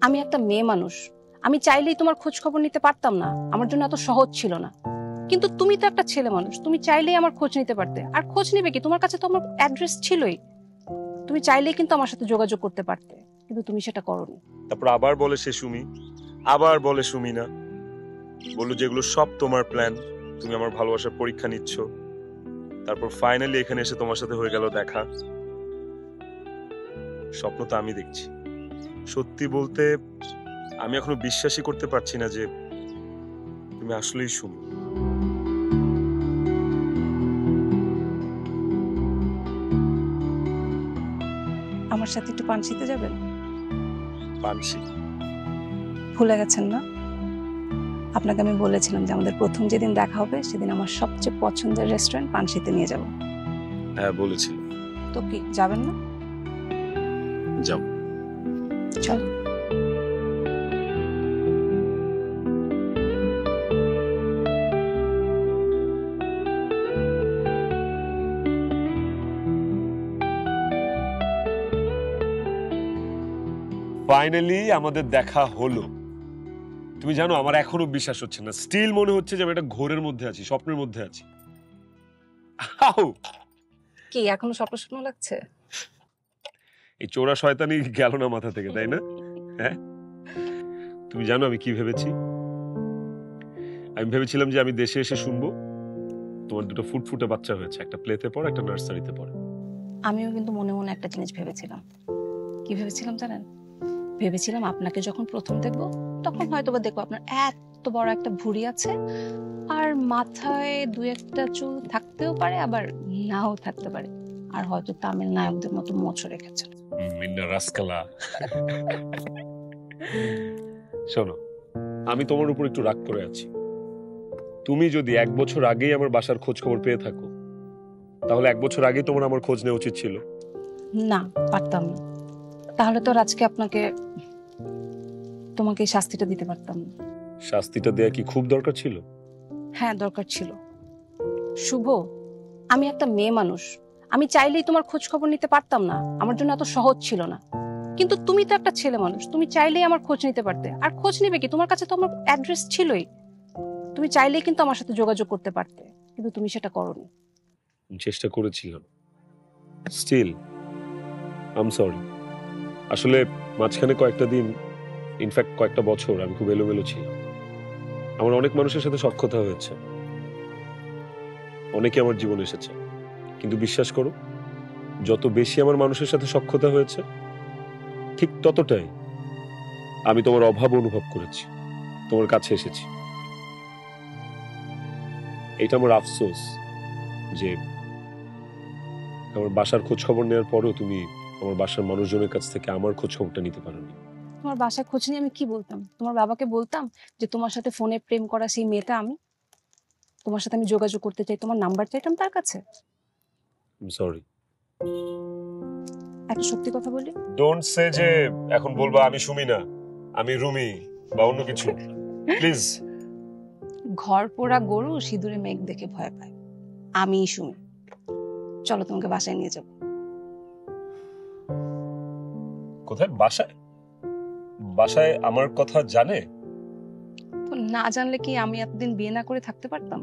আমি একটা মেয়ে মানুষ, আমি চাইলেই তোমার খোঁজ খবর নিতে পারতাম না, আমার জন্য এত সহজ ছিল না। কিন্তু তুমি তো একটা ছেলে মানুষ, তুমি চাইলেই আমার খোঁজ নিতে পারতে। আর খোঁজ নিবে কি, তোমার কাছে তো আমার অ্যাড্রেস ছিলই, তুমি চাইলেই কিন্তু আমার সাথে যোগাযোগ করতে পারতে, কিন্তু তুমি সেটা করোনি। তারপর আবার বলে সে সুমি, আবার বলে সুমি না, বললো যেগুলো সব তোমার প্ল্যান, তুমি আমার ভালোবাসার পরীক্ষা নিচ্ছ। তারপর ফাইনালি এখানে এসে তোমার সাথে হয়ে গেল দেখা। স্বপ্ন তো আমি দেখছি। সত্যি বলতে আমি এখনো বিশ্বাসই করতে পারছি না যে তুমি আসলেই সুমি। আমার সাথে একটু পানশিতে যাবেন? পানসি? ভুলে গেছেন না? আপনাকে আমি বলেছিলাম যে আমাদের প্রথম যেদিন দেখা হবে সেদিন আমার সবচেয়ে পছন্দের রেস্টুরেন্ট পানশিতে নিয়ে যাব। হ্যাঁ বলেছিল। তো কি যাবেন না? যাও। চল। ফাইনালি আমাদের দেখা হলো। তুমি জানো আমার এখনো বিশ্বাস হচ্ছে না, স্টিল মনে হচ্ছে যে আমি একটা ঘোরের মধ্যে আছি, স্বপ্নের মধ্যে আছি। আউ! কি এখনো স্বপ্ন স্বপ্ন লাগছে? এই চোরা শয়তানি গেল না মাথা থেকে, তাই না? হ্যাঁ, তুমি জানো আমি কি ভেবেছি? আমি ভেবেছিলাম যে আমি দেশে এসে শুনবো তোমার দুটো ফুটফুটে বাচ্চা হয়েছে, একটা প্লেতে পড়ে, একটা নার্সারিতে পড়ে। আমিও কিন্তু মনে মনে একটা জিনিস ভেবেছিলাম। কি ভেবেছিলাম জানেন? ভেবেছিলাম আপনাকে যখন প্রথম দেখবো তখন হয়তো বা দেখবো আপনার এত বড় একটা ভুঁড়ি আছে, আর মাথায় দু একটা চুল থাকতেও পারে, আবার নাও থাকতে পারে, আর হয়তো তামিল নায়কদের মতো মোচড় রেখেছেন। মিন্না রাসকালা। শোনো, আমি তোমার উপর একটু রাগ করে আছি। তুমি যদি 1 বছর আগেই আমার বাসার খোঁজ খবর পেয়ে থাকো, তাহলে 1 বছর আগেই তোমার আমার খোঁজ নেওয়া উচিত ছিল। না, পারতাম না। তাহলে তো আর আজকে আপনাকে তোমাকে এই শাস্তিটা দিতে পারতাম না। শাস্তিটা দেয়া কি খুব দরকার ছিল? হ্যাঁ, দরকার ছিল। শুভ, আমি একটা মেয়ে মানুষ, আমি চাইলেই তোমার খোঁজ খবর নিতে পারতাম না, আমার জন্য এত সহজ ছিল না। কিন্তু তুমি তো একটা ছেলে মানুষ, তুমি চাইলেই আমার খোঁজ নিতে পারতে। আর খোঁজ নিবে কি, তোমার কাছে তো আমার অ্যাড্রেস ছিলই, তুমি চাইলেই কিন্তু আমার সাথে যোগাযোগ করতে পারতে, কিন্তু তুমি সেটা করোনি। চেষ্টা করেছিলাম, স্টিল আই এম সরি। আসলে মাঝখানে কয়েকটা দিন, ইনফ্যাক্ট কয়েকটা বছর আমি খুব এলোমেলো ছিলাম। আমার অনেক মানুষের সাথে সখ্য কথা হয়েছে, অনেকে আমার জীবনে এসেছে, কিন্তু বিশ্বাস করো, যত বেশি আমার মানুষের সাথে সখ্যতা হয়েছে, ঠিক ততটাই আমি তোমার অভাব অনুভব করেছি, তোমার কাছে এসেছি। এটা আমার আফসোস যে আমার বাসার খোঁজ খবর নেওয়ার পরেও তুমি আমার বাসার মানুষজনের কাছ থেকে আমার খোঁজ খবরটা নিতে পারোনি। তোমার বাসায় খোঁজ নিয়ে আমি কি বলতাম? তোমার বাবাকে বলতাম যে তোমার সাথে ফোনে প্রেম করা সেই মেয়েটা আমি, তোমার সাথে আমি যোগাযোগ করতে চাই, তোমার নাম্বার চাইতাম তার কাছে? সরি। একটা সত্যি কথা বলি, ডোন্ট সে যে এখন বলবা আমি সুমি না, আমি রুমি বা অন্য কিছু, প্লিজ। ঘর পোড়া গরু সিঁদুরে মেঘ দেখে ভয় পায়, আমিই শুনি। চলো তোমাকে বাসায় নিয়ে যাবো। কোথায়? বাসায়? বাসায় আমার কথা জানে? তো না জানলে কি আমি এতদিন বিয়ে না করে থাকতে পারতাম?